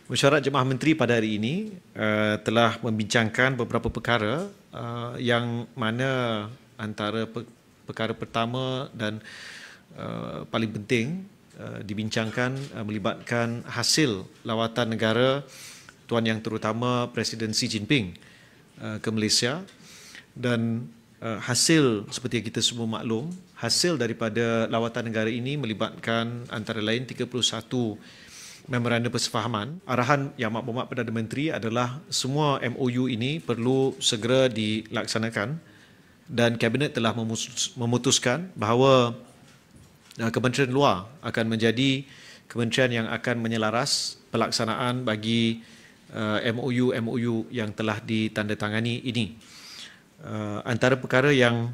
Mesyuarat Jemaah Menteri pada hari ini telah membincangkan beberapa perkara yang mana antara perkara pertama dan paling penting dibincangkan melibatkan hasil lawatan negara Tuan Yang Terutama Presiden Xi Jinping ke Malaysia, dan hasil seperti yang kita semua maklum, hasil daripada lawatan negara ini melibatkan antara lain 31 memorandum persefahaman. Arahan Yang Amat Perdana Menteri adalah semua MOU ini perlu segera dilaksanakan, dan Kabinet telah memutuskan bahawa Kementerian Luar akan menjadi kementerian yang akan menyelaras pelaksanaan bagi MOU yang telah ditandatangani ini. Antara perkara yang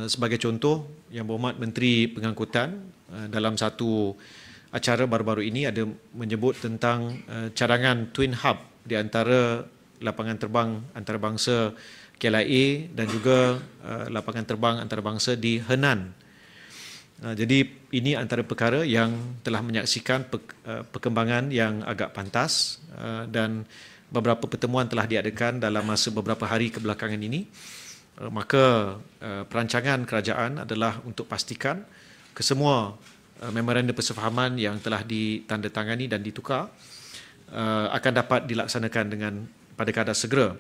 sebagai contoh, Yang Berhormat Menteri Pengangkutan dalam satu acara baru-baru ini ada menyebut tentang cadangan Twin Hub di antara lapangan terbang antarabangsa KLIA dan juga lapangan terbang antarabangsa di Henan. Jadi ini antara perkara yang telah menyaksikan perkembangan yang agak pantas, dan beberapa pertemuan telah diadakan dalam masa beberapa hari kebelakangan ini. Maka perancangan kerajaan adalah untuk pastikan kesemua memorandum persefahaman yang telah ditandatangani dan ditukar akan dapat dilaksanakan pada kadar segera.